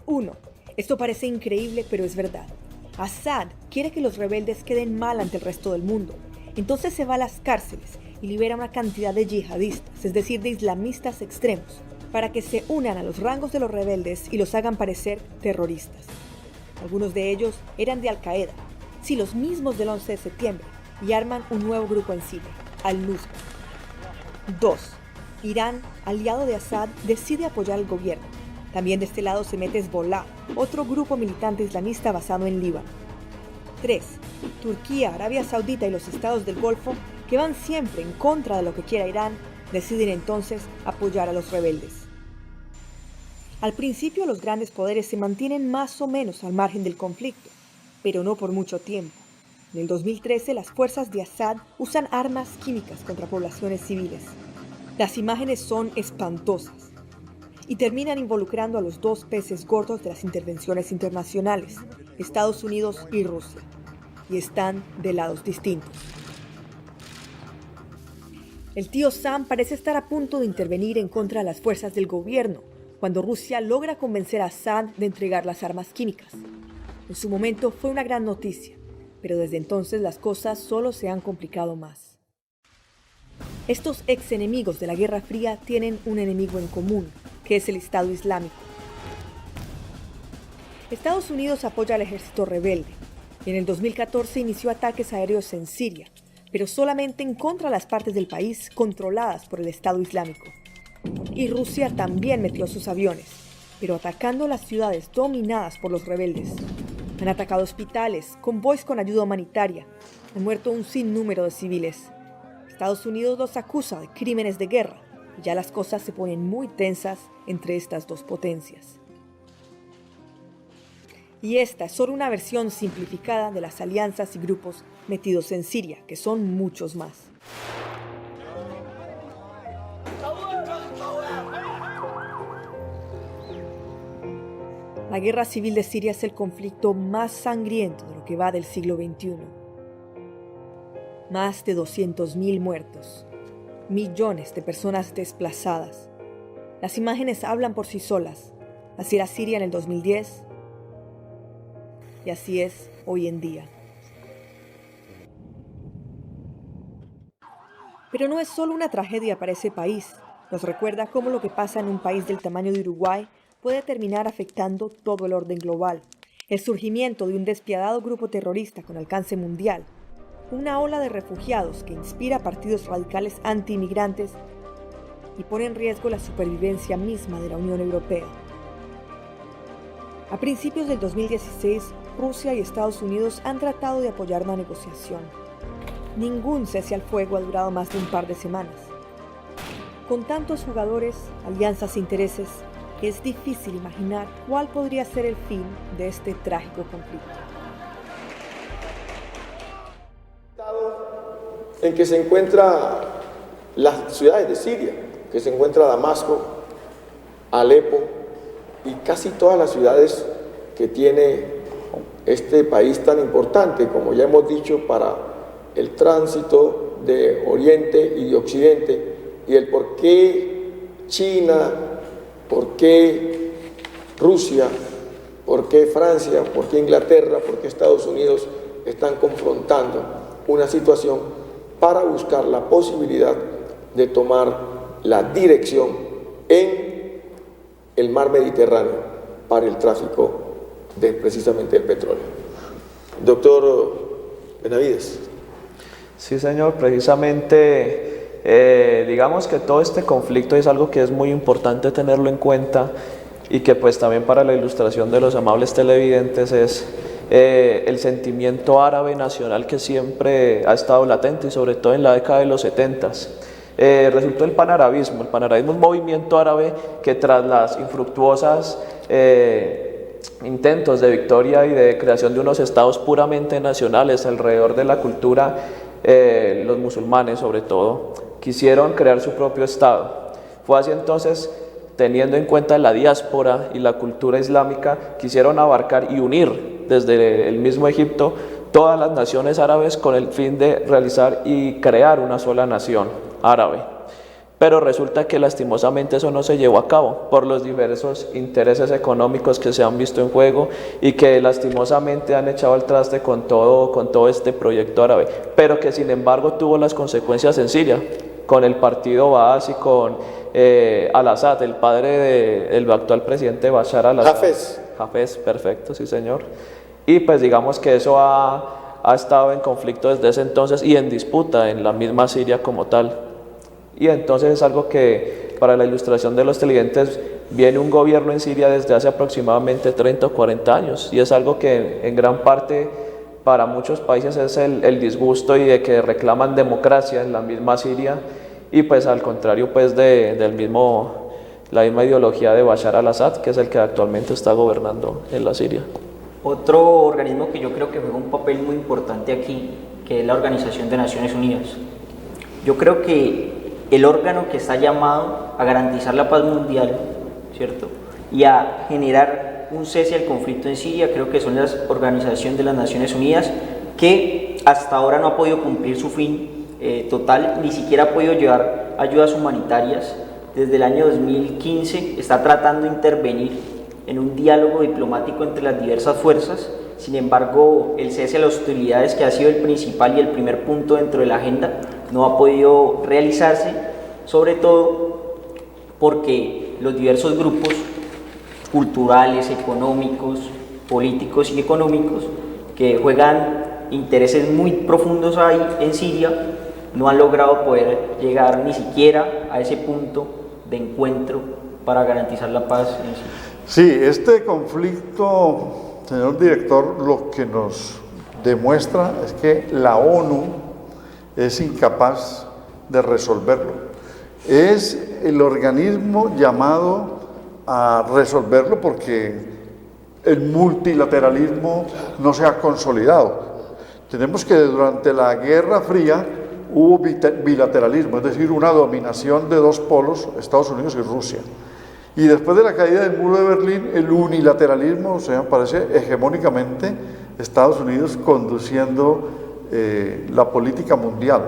1. Esto parece increíble, pero es verdad. Assad quiere que los rebeldes queden mal ante el resto del mundo. Entonces se va a las cárceles y libera una cantidad de yihadistas, es decir, de islamistas extremos, para que se unan a los rangos de los rebeldes y los hagan parecer terroristas. Algunos de ellos eran de Al-Qaeda, sí, los mismos del 11 de septiembre, y arman un nuevo grupo en Siria, Al-Nusra. 2. Irán, aliado de Assad, decide apoyar al gobierno. También de este lado se mete Hezbollah, otro grupo militante islamista basado en Líbano. 3. Turquía, Arabia Saudita y los estados del Golfo, que van siempre en contra de lo que quiera Irán, deciden entonces apoyar a los rebeldes. Al principio los grandes poderes se mantienen más o menos al margen del conflicto, pero no por mucho tiempo. En el 2013 las fuerzas de Assad usan armas químicas contra poblaciones civiles. Las imágenes son espantosas y terminan involucrando a los dos peces gordos de las intervenciones internacionales, Estados Unidos y Rusia, y están de lados distintos. El tío Sam parece estar a punto de intervenir en contra de las fuerzas del gobierno, cuando Rusia logra convencer a Assad de entregar las armas químicas. En su momento fue una gran noticia, pero desde entonces las cosas solo se han complicado más. Estos ex enemigos de la Guerra Fría tienen un enemigo en común, que es el Estado Islámico. Estados Unidos apoya al ejército rebelde y en el 2014 inició ataques aéreos en Siria, pero solamente en contra de las partes del país controladas por el Estado Islámico. Y Rusia también metió sus aviones, pero atacando las ciudades dominadas por los rebeldes. Han atacado hospitales, convoys con ayuda humanitaria. Han muerto un sinnúmero de civiles. Estados Unidos los acusa de crímenes de guerra y ya las cosas se ponen muy tensas entre estas dos potencias. Y esta es solo una versión simplificada de las alianzas y grupos metidos en Siria, que son muchos más. La guerra civil de Siria es el conflicto más sangriento de lo que va del siglo XXI. Más de 200.000 muertos, millones de personas desplazadas. Las imágenes hablan por sí solas. Así era Siria en el 2010 y así es hoy en día. Pero no es solo una tragedia para ese país. Nos recuerda cómo lo que pasa en un país del tamaño de Uruguay puede terminar afectando todo el orden global. El surgimiento de un despiadado grupo terrorista con alcance mundial. Una ola de refugiados que inspira a partidos radicales anti-inmigrantes y pone en riesgo la supervivencia misma de la Unión Europea. A principios del 2016, Rusia y Estados Unidos han tratado de apoyar una negociación. Ningún cese al fuego ha durado más de un par de semanas. Con tantos jugadores, alianzas e intereses, es difícil imaginar cuál podría ser el fin de este trágico conflicto. En que se encuentra las ciudades de Siria, que se encuentra Damasco, Alepo y casi todas las ciudades que tiene este país tan importante, como ya hemos dicho, para el tránsito de Oriente y de Occidente, y el por qué China, por qué Rusia, por qué Francia, por qué Inglaterra, por qué Estados Unidos están confrontando una situación para buscar la posibilidad de tomar la dirección en el mar Mediterráneo para el tráfico de precisamente el petróleo. Doctor Benavides. Sí, señor, precisamente digamos que todo este conflicto es algo que es muy importante tenerlo en cuenta y que pues también para la ilustración de los amables televidentes es el sentimiento árabe nacional que siempre ha estado latente y sobre todo en la década de los 70s. Resultó el panarabismo es un movimiento árabe que tras las infructuosas intentos de victoria y de creación de unos estados puramente nacionales alrededor de la cultura, los musulmanes sobre todo, quisieron crear su propio estado. Fue así entonces, teniendo en cuenta la diáspora y la cultura islámica, quisieron abarcar y unir desde el mismo Egipto todas las naciones árabes con el fin de realizar y crear una sola nación árabe. Pero resulta que lastimosamente eso no se llevó a cabo por los diversos intereses económicos que se han visto en juego y que lastimosamente han echado al traste con todo este proyecto árabe, pero que sin embargo tuvo las consecuencias en Siria, con el partido Baas y con al-Assad, el padre del actual presidente Bashar al-Assad. Hafez, perfecto, sí señor. Y pues digamos que eso ha estado en conflicto desde ese entonces y en disputa en la misma Siria como tal. Y entonces es algo que para la ilustración de los televidentes viene un gobierno en Siria desde hace aproximadamente 30 o 40 años y es algo que en gran parte para muchos países es el disgusto y de que reclaman democracia en la misma Siria y pues al contrario pues la misma ideología de Bashar al-Assad, que es el que actualmente está gobernando en la Siria. Otro organismo que yo creo que juega un papel muy importante aquí, que es la Organización de Naciones Unidas. Yo creo que el órgano que está llamado a garantizar la paz mundial, ¿cierto?, y a generar un cese al conflicto en Siria, creo que son las Organización de las Naciones Unidas, que hasta ahora no ha podido cumplir su fin total, ni siquiera ha podido llevar ayudas humanitarias. Desde el año 2015 está tratando de intervenir en un diálogo diplomático entre las diversas fuerzas. Sin embargo, el cese a las hostilidades, que ha sido el principal y el primer punto dentro de la agenda, no ha podido realizarse, sobre todo porque los diversos grupos culturales, económicos, políticos y económicos que juegan intereses muy profundos ahí en Siria no han logrado poder llegar ni siquiera a ese punto de encuentro para garantizar la paz en Siria. Sí, este conflicto señor director, lo que nos demuestra es que la ONU es incapaz de resolverlo. Es el organismo llamado a resolverlo porque el multilateralismo no se ha consolidado. Tenemos que durante la Guerra Fría hubo bilateralismo, es decir, una dominación de dos polos, Estados Unidos y Rusia. Y después de la caída del muro de Berlín, el unilateralismo, o sea, aparece hegemónicamente Estados Unidos conduciendo la política mundial.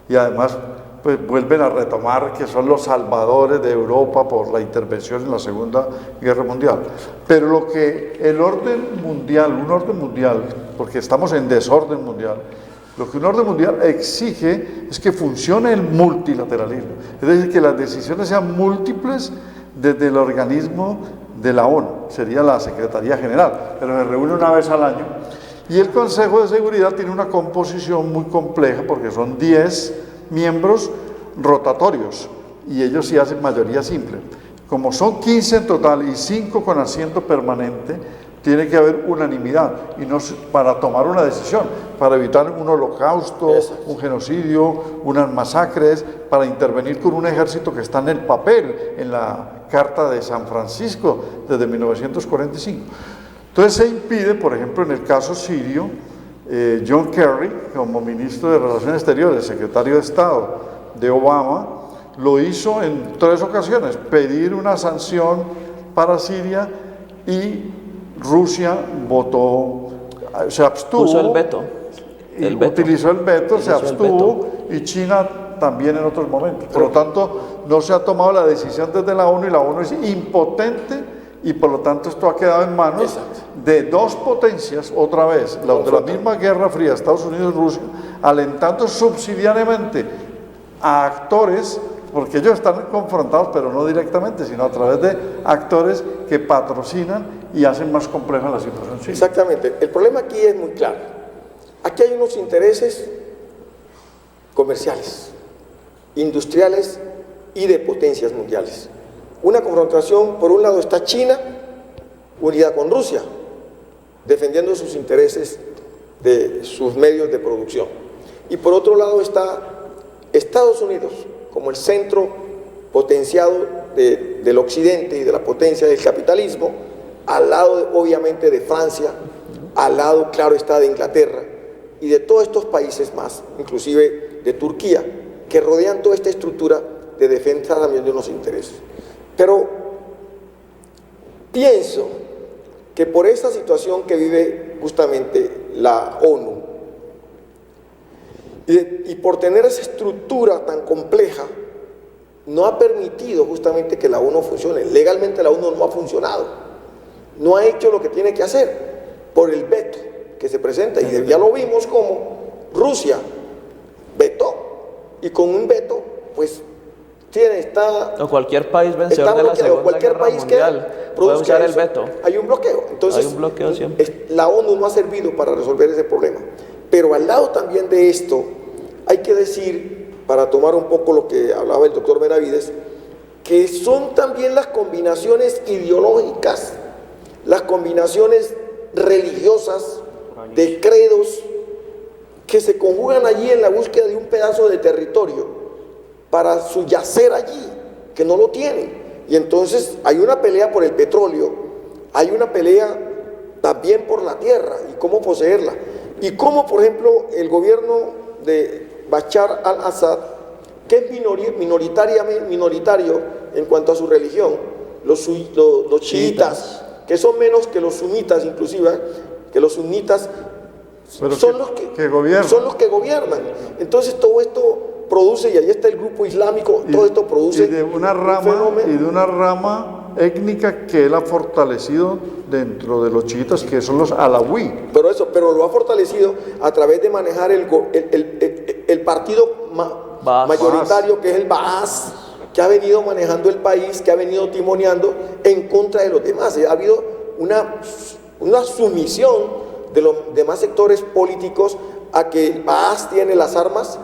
Y además, pues vuelven a retomar que son los salvadores de Europa por la intervención en la Segunda Guerra Mundial. Pero lo que el orden mundial, un orden mundial, porque estamos en desorden mundial, lo que un orden mundial exige es que funcione el multilateralismo, es decir, que las decisiones sean múltiples desde el organismo de la ONU, sería la Secretaría General, pero se reúne una vez al año, y el Consejo de Seguridad tiene una composición muy compleja porque son 10 miembros rotatorios, y ellos sí hacen mayoría simple. Como son 15 en total y 5 con asiento permanente, tiene que haber unanimidad y no para tomar una decisión, para evitar un holocausto, un genocidio, unas masacres, para intervenir con un ejército que está en el papel, en la Carta de San Francisco desde 1945. Entonces se impide, por ejemplo, en el caso sirio, John Kerry, como ministro de Relaciones Exteriores, secretario de Estado de Obama, lo hizo en 3 ocasiones, pedir una sanción para Siria, y Rusia votó, se abstuvo. Puso el veto. Utilizó el veto, se abstuvo, y China también en otros momentos. Por lo tanto, no se ha tomado la decisión desde la ONU y la ONU es impotente y por lo tanto esto ha quedado en manos de dos potencias, otra vez, de la misma Guerra Fría, Estados Unidos y Rusia, alentando subsidiariamente a actores, porque ellos están confrontados, pero no directamente, sino a través de actores que patrocinan y hacen más compleja la situación. Sí. Exactamente. El problema aquí es muy claro. Aquí hay unos intereses comerciales, industriales y de potencias mundiales. Una confrontación, por un lado está China, unida con Rusia, defendiendo sus intereses de sus medios de producción. Y por otro lado está Estados Unidos, como el centro potenciado del occidente y de la potencia del capitalismo, al lado obviamente de Francia, al lado claro está de Inglaterra y de todos estos países más, inclusive de Turquía, que rodean toda esta estructura de defensa también de unos intereses. Pero pienso que por esa situación que vive justamente la ONU y por tener esa estructura tan compleja, no ha permitido justamente que la ONU funcione. Legalmente la ONU no ha funcionado, no ha hecho lo que tiene que hacer por el veto que se presenta, y ya lo vimos como Rusia vetó, y con un veto pues o cualquier país vencedor de la Segunda Guerra Mundial puede usar el veto. Hay un bloqueo. Entonces, hay un bloqueo siempre. La ONU no ha servido para resolver ese problema. Pero al lado también de esto, hay que decir, para tomar un poco lo que hablaba el doctor Benavides, que son también las combinaciones ideológicas, las combinaciones religiosas, de credos, que se conjugan allí en la búsqueda de un pedazo de territorio para subyacer allí, que no lo tienen. Y entonces hay una pelea por el petróleo, hay una pelea también por la tierra y cómo poseerla. Y cómo, por ejemplo, el gobierno de Bashar al-Assad, que es minoritario en cuanto a su religión, los chiitas, que son menos que los sunitas inclusive, que los sunitas son los que gobiernan. Entonces todo esto produce, y ahí está el grupo islámico, todo esto produce de una rama étnica que él ha fortalecido dentro de los chiitas, que son los alawí. Pero lo ha fortalecido a través de manejar el partido mayoritario, que es el Baas, que ha venido manejando el país, que ha venido timoneando en contra de los demás. Ha habido una sumisión de los demás sectores políticos a que el Baas tiene las armas,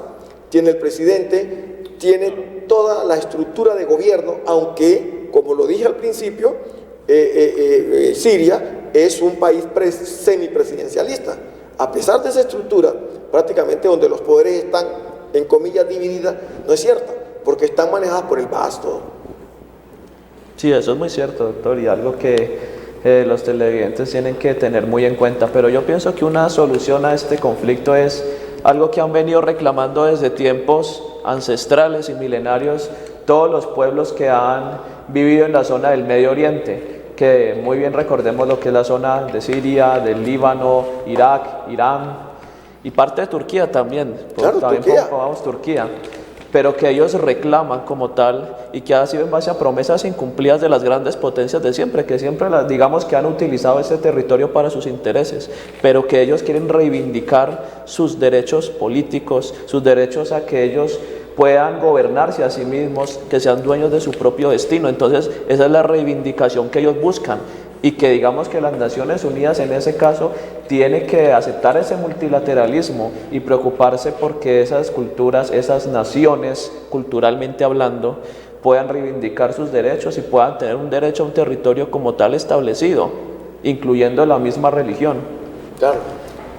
tiene el presidente, tiene toda la estructura de gobierno, aunque, como lo dije al principio, Siria es un país semipresidencialista. A pesar de esa estructura, prácticamente donde los poderes están, en comillas, divididas, no es cierta, porque están manejadas por el pasto. Sí, eso es muy cierto, doctor, y algo que los televidentes tienen que tener muy en cuenta. Pero yo pienso que una solución a este conflicto es algo que han venido reclamando desde tiempos ancestrales y milenarios todos los pueblos que han vivido en la zona del Medio Oriente, que muy bien recordemos lo que es la zona de Siria, del Líbano, Irak, Irán y parte de Turquía también, claro, también vamos Turquía, pero que ellos reclaman como tal y que ha sido en base a promesas incumplidas de las grandes potencias de siempre, que siempre digamos que han utilizado ese territorio para sus intereses, pero que ellos quieren reivindicar sus derechos políticos, sus derechos a que ellos puedan gobernarse a sí mismos, que sean dueños de su propio destino. Entonces esa es la reivindicación que ellos buscan, y que digamos que las Naciones Unidas en ese caso tiene que aceptar ese multilateralismo y preocuparse porque esas culturas, esas naciones, culturalmente hablando, puedan reivindicar sus derechos y puedan tener un derecho a un territorio como tal establecido, incluyendo la misma religión. Claro,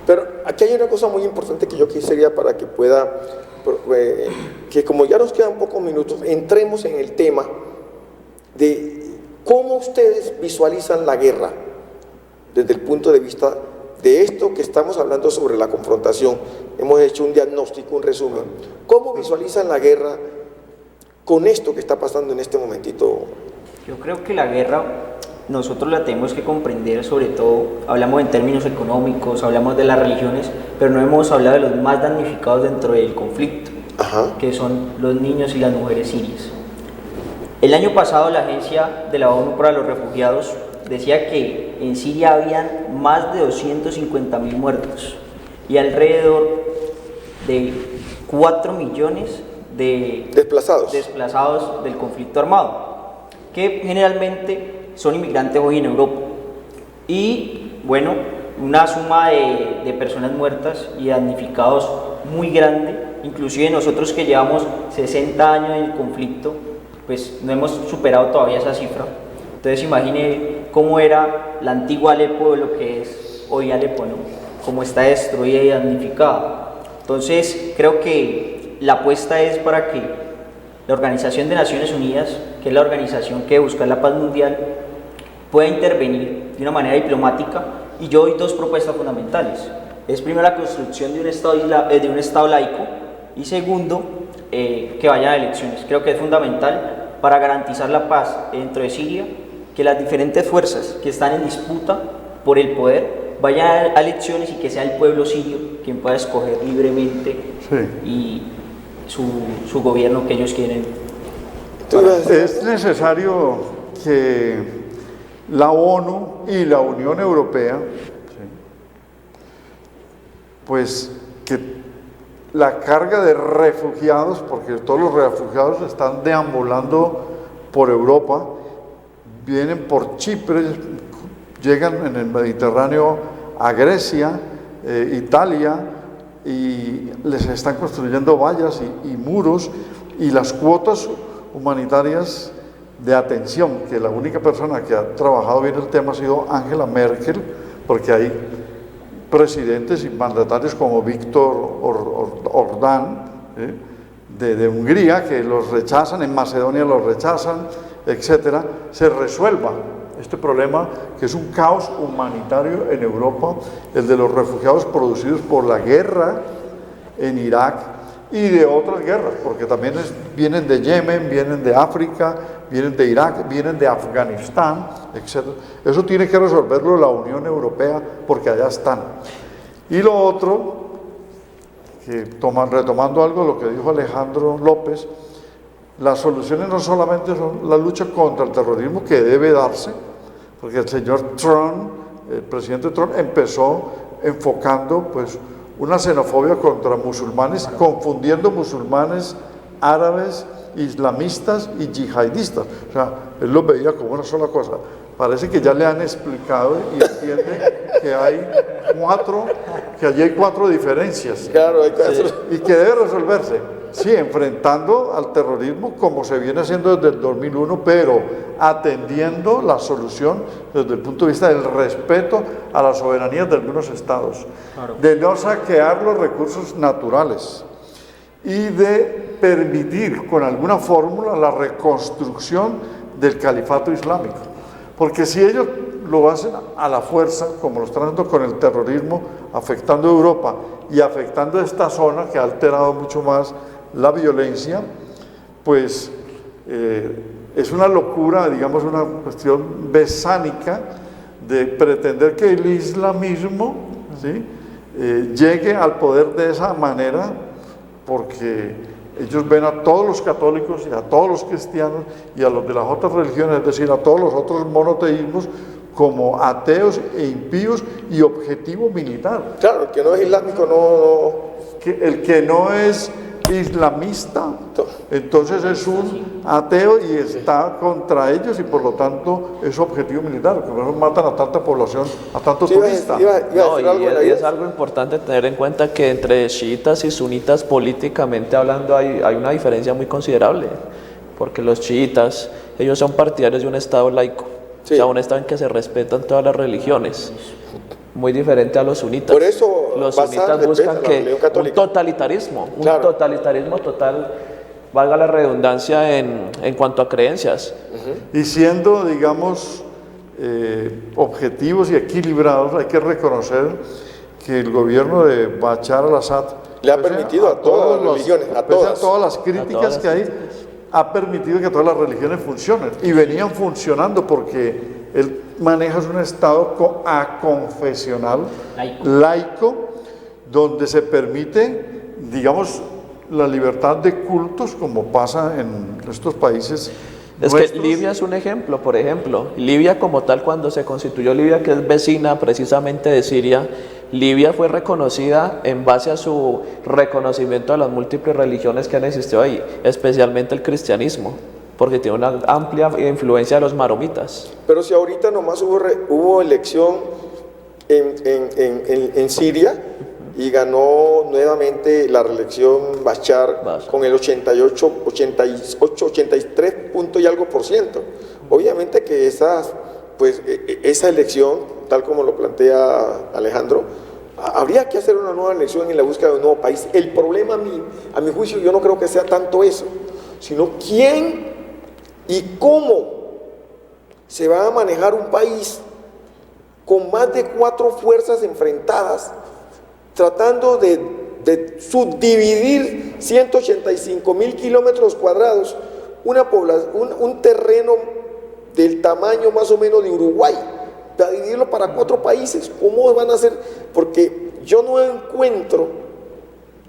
pero aquí hay una cosa muy importante que yo quisiera para que pueda, que como ya nos quedan pocos minutos, entremos en el tema de cómo ustedes visualizan la guerra desde el punto de vista de esto que estamos hablando sobre la confrontación. Hemos hecho un diagnóstico, un resumen. ¿Cómo visualizan la guerra con esto que está pasando en este momentito? Yo creo que la guerra nosotros la tenemos que comprender, sobre todo, hablamos en términos económicos, hablamos de las religiones, pero no hemos hablado de los más damnificados dentro del conflicto, que son los niños y las mujeres sirias. El año pasado la Agencia de la ONU para los Refugiados decía que en Siria habían más de 250.000 muertos y alrededor de 4 millones de desplazados del conflicto armado, que generalmente son inmigrantes hoy en Europa. Y bueno, una suma de personas muertas y damnificados muy grande, inclusive nosotros que llevamos 60 años en el conflicto, pues no hemos superado todavía esa cifra. Entonces imagine cómo era la antigua Alepo de lo que es hoy Alepo, ¿no? Cómo está destruida y damnificada. Entonces creo que la apuesta es para que la Organización de Naciones Unidas, que es la organización que busca la paz mundial, pueda intervenir de una manera diplomática, y yo doy dos propuestas fundamentales. Es primero la construcción de un Estado laico, y segundo, que vayan a elecciones. Creo que es fundamental para garantizar la paz dentro de Siria, que las diferentes fuerzas que están en disputa por el poder vayan a elecciones y que sea el pueblo sirio quien pueda escoger libremente y su gobierno que ellos quieren. Es necesario que la ONU y la Unión Europea, pues que la carga de refugiados, porque todos los refugiados están deambulando por Europa, vienen por Chipre, llegan en el Mediterráneo a Grecia, Italia, y les están construyendo vallas y muros, y las cuotas humanitarias de atención, que la única persona que ha trabajado bien el tema ha sido Angela Merkel, porque hay presidentes y mandatarios como Víctor Orbán de Hungría, que los rechazan, en Macedonia los rechazan, etcétera, se resuelva este problema, que es un caos humanitario en Europa, el de los refugiados producidos por la guerra en Irak y de otras guerras, porque también vienen de Yemen, vienen de África, vienen de Irak, vienen de Afganistán, etc. Eso tiene que resolverlo la Unión Europea, porque allá están. Y lo otro, que retomando algo de lo que dijo Alejandro López, las soluciones no solamente son la lucha contra el terrorismo, que debe darse, porque el señor Trump, el presidente Trump, empezó enfocando pues una xenofobia contra musulmanes, confundiendo musulmanes, árabes, islamistas y yihadistas. O sea, él los veía como una sola cosa. Parece que ya le han explicado y entiende que allí hay cuatro diferencias. Claro, hay cuatro. Y que debe resolverse. sí, enfrentando al terrorismo como se viene haciendo desde el 2001, pero atendiendo la solución desde el punto de vista del respeto a la soberanía de algunos estados, Claro. de no saquear los recursos naturales y de permitir con alguna fórmula la reconstrucción del califato islámico. Porque si ellos lo hacen a la fuerza, como lo están haciendo con el terrorismo, afectando a Europa y afectando a esta zona que ha alterado mucho más la violencia, pues es una locura, digamos, una cuestión besánica de pretender que el islamismo, ¿sí?, llegue al poder de esa manera, porque ellos ven a todos los católicos y a todos los cristianos y a los de las otras religiones, es decir, a todos los otros monoteísmos, como ateos e impíos y objetivo militar. Claro, el que no es islámico El que no es islamista, entonces es un ateo y está contra ellos y por lo tanto es objetivo militar, que por eso matan a tanta población, a tanto turista. No, y es algo importante tener en cuenta que entre chiitas y sunitas políticamente hablando hay una diferencia muy considerable, porque los chiitas, ellos son partidarios de un Estado laico, sí, o sea, un Estado en que se respetan todas las religiones, muy diferente a los sunitas. Por eso los basar sunitas buscan que un totalitarismo total, valga la redundancia en cuanto a creencias. Y siendo, digamos, objetivos y equilibrados, hay que reconocer que el gobierno de Bashar al-Assad le ha permitido a todas las religiones, a todas las críticas que hay, ha permitido que todas las religiones funcionen y venían funcionando porque él maneja un estado aconfesional, laico, donde se permite, digamos, la libertad de cultos, como pasa en estos países. Es que Libia es un ejemplo, por ejemplo. Libia como tal, cuando se constituyó Libia, que es vecina precisamente de Siria, Libia fue reconocida en base a su reconocimiento de las múltiples religiones que han existido ahí, especialmente el cristianismo, porque tiene una amplia influencia de los maromitas. Pero si ahorita nomás hubo elección en Siria y ganó nuevamente la reelección Bashar con el 83 punto y algo por ciento. Obviamente que esa elección, tal como lo plantea Alejandro, habría que hacer una nueva elección en la búsqueda de un nuevo país. El problema a mi juicio, yo no creo que sea tanto eso, sino quién y cómo se va a manejar un país con más de 4 fuerzas enfrentadas, tratando de subdividir 185.000 kilómetros cuadrados, un terreno del tamaño más o menos de Uruguay, para dividirlo para 4 países. ¿Cómo van a hacer? Porque yo no encuentro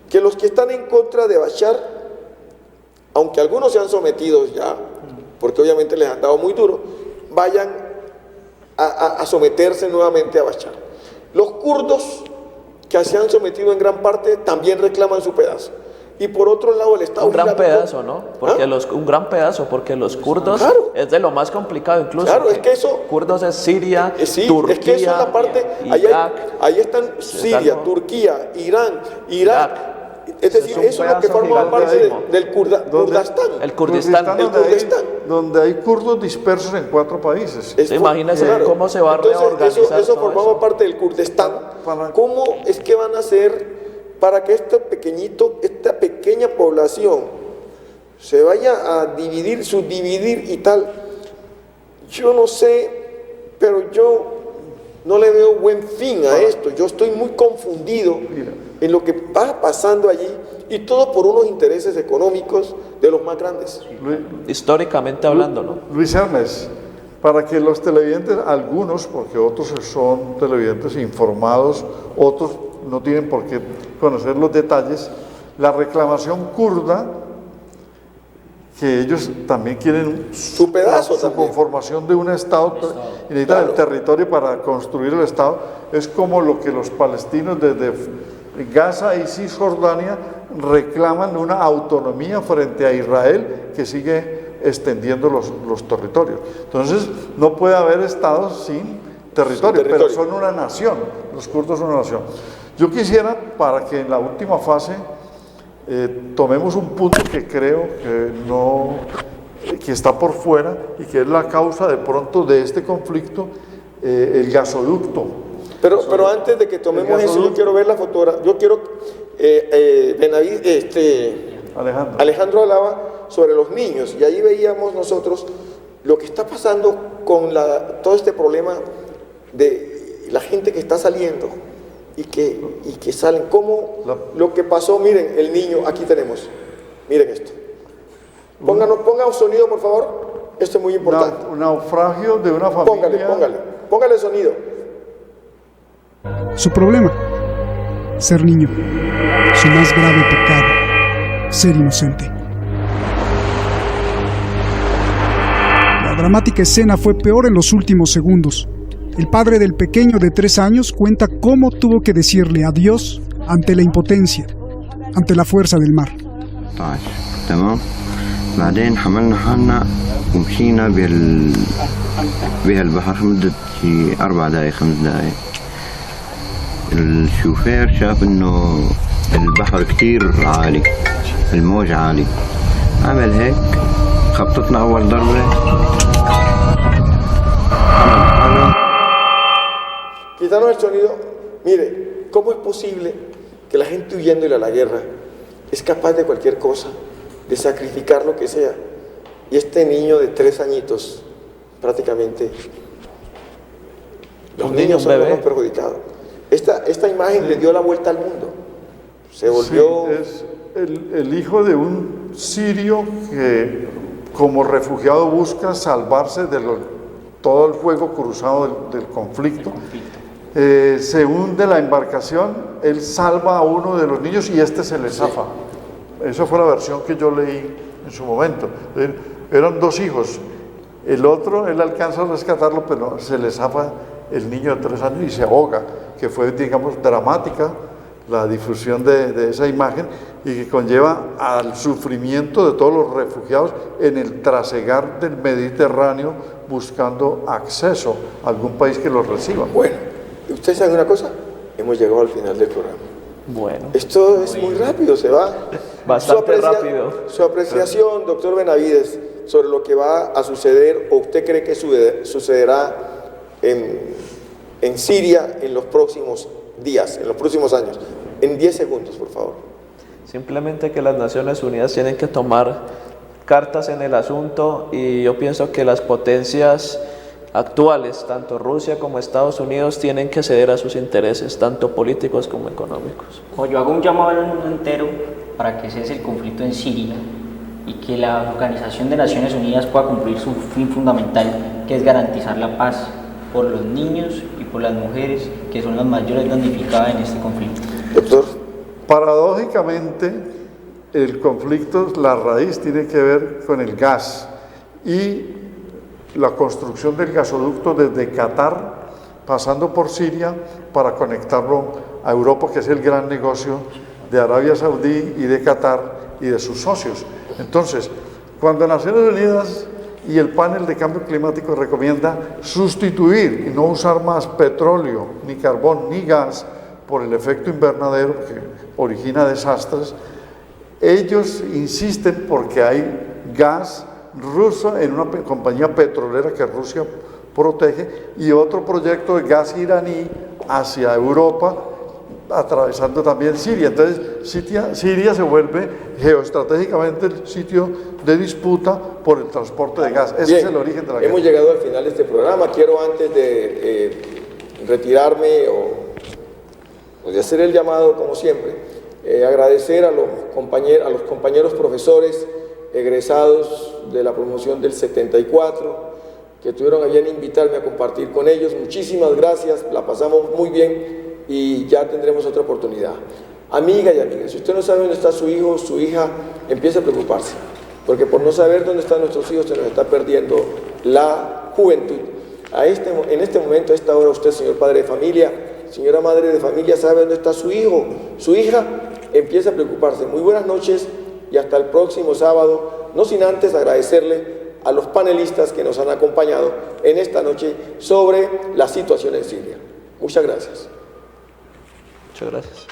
que los que están en contra de Bashar, aunque algunos se han sometido ya, porque obviamente les han dado muy duro, vayan a someterse nuevamente a Bashar. Los kurdos, que se han sometido en gran parte, también reclaman su pedazo. Y por otro lado, el Estado un gran Islámico, pedazo, ¿no? Porque un gran pedazo, porque los kurdos, claro, es de lo más complicado incluso. Claro, es que eso... Kurdos es Siria, sí, Turquía, es que eso es la parte... Ahí están Siria, Turquía, Irán, Irak. Es decir, eso es lo que forma parte del Kurdistán. El Kurdistán. Donde hay kurdos dispersos en 4 países. Imagínense cómo se va a reorganizar. Eso formaba parte del Kurdistán. ¿Cómo es que van a hacer para que esta pequeña población se vaya a subdividir y tal? Yo no sé, pero yo no le veo buen fin a esto. Yo estoy muy confundido en lo que va pasando allí, y todo por unos intereses económicos de los más grandes. Históricamente hablando, ¿no? Luis Hermes, para que los televidentes, algunos, porque otros son televidentes informados, otros no tienen por qué conocer los detalles, la reclamación kurda, que ellos también quieren su pedazo, su conformación de un Estado, y necesitan el territorio para construir el Estado. Es como lo que los palestinos desde Gaza y Cisjordania reclaman una autonomía frente a Israel, que sigue extendiendo los territorios. Entonces no puede haber estados sin territorio, pero son una nación, los kurdos son una nación. Yo quisiera, para que en la última fase tomemos un punto que creo que está por fuera y que es la causa de pronto de este conflicto, el gasoducto. Pero antes de que tomemos eso, yo quiero ver la fotografía. Yo quiero, Alejandro hablaba sobre los niños, y ahí veíamos nosotros lo que está pasando con todo este problema de la gente que está saliendo y que salen, como lo que pasó. Miren, el niño, aquí tenemos, miren esto. Ponga un sonido, por favor, esto es muy importante. Un naufragio de una familia. Póngale sonido. Su problema, ser niño. Su más grave pecado, ser inocente. La dramática escena fue peor en los últimos segundos. El padre del pequeño de 3 años cuenta cómo tuvo que decirle adiós ante la impotencia, ante la fuerza del mar. تمام بعدين حملنا حالنا ومشينا بهالبحر مدة 4 دقايق 5 دقايق. الشوفير شاف انه البحر كتير عالي، الموج عالي، عمل هيك خبطتنا اول ضربة. Quitaron el sonido. Mire, ¿cómo es posible que la gente huyéndole a la guerra es capaz de cualquier cosa, de sacrificar lo que sea? Y este niño de 3 añitos, prácticamente, los niños son los más perjudicados. Esta imagen le dio la vuelta al mundo. Se volvió... Sí, es el hijo de un sirio que como refugiado busca salvarse de todo el fuego cruzado del conflicto. Se hunde la embarcación, él salva a uno de los niños y este se le zafa. Esa fue la versión que yo leí en su momento. Eran 2 hijos. El otro, él alcanza a rescatarlo, pero se le zafa el niño de 3 años y se ahoga, que fue, digamos, dramática la difusión de esa imagen y que conlleva al sufrimiento de todos los refugiados en el trasegar del Mediterráneo buscando acceso a algún país que los reciba. Bueno, ¿ustedes saben una cosa? Hemos llegado al final del programa. Bueno. Esto es muy rápido, se va. Bastante rápido. Su apreciación, doctor Benavides, sobre lo que va a suceder, o usted cree que sucederá en Siria en los próximos días, en los próximos años. En 10 segundos, por favor. Simplemente que las Naciones Unidas tienen que tomar cartas en el asunto, y yo pienso que las potencias actuales, tanto Rusia como Estados Unidos, tienen que ceder a sus intereses, tanto políticos como económicos. Yo hago un llamado al mundo entero para que cese el conflicto en Siria y que la Organización de Naciones Unidas pueda cumplir su fin fundamental, que es garantizar la paz por los niños y por las mujeres, que son las mayores damnificadas en este conflicto. Doctor. Paradójicamente, el conflicto, la raíz tiene que ver con el gas y la construcción del gasoducto desde Qatar, pasando por Siria, para conectarlo a Europa, que es el gran negocio de Arabia Saudí y de Qatar y de sus socios. Entonces, cuando Naciones Unidas y el panel de cambio climático recomienda sustituir y no usar más petróleo, ni carbón, ni gas por el efecto invernadero que origina desastres, ellos insisten porque hay gas ruso en una compañía petrolera que Rusia protege y otro proyecto de gas iraní hacia Europa, atravesando también Siria. Entonces Siria se vuelve geoestratégicamente el sitio de disputa por el transporte de gas. Ese es el origen de la guerra. Hemos llegado al final de este programa. Quiero, antes de retirarme o de hacer el llamado, como siempre, agradecer a los compañeros profesores egresados de la promoción del 74, que tuvieron a bien invitarme a compartir con ellos. Muchísimas gracias, la pasamos muy bien y ya tendremos otra oportunidad. Amiga y amigas, si usted no sabe dónde está su hijo o su hija, empiece a preocuparse, porque por no saber dónde están nuestros hijos se nos está perdiendo la juventud. En este momento, a esta hora, usted, señor padre de familia, señora madre de familia, sabe dónde está su hijo, su hija, empiece a preocuparse. Muy buenas noches y hasta el próximo sábado, no sin antes agradecerle a los panelistas que nos han acompañado en esta noche sobre la situación en Siria. Muchas gracias. Muchas gracias.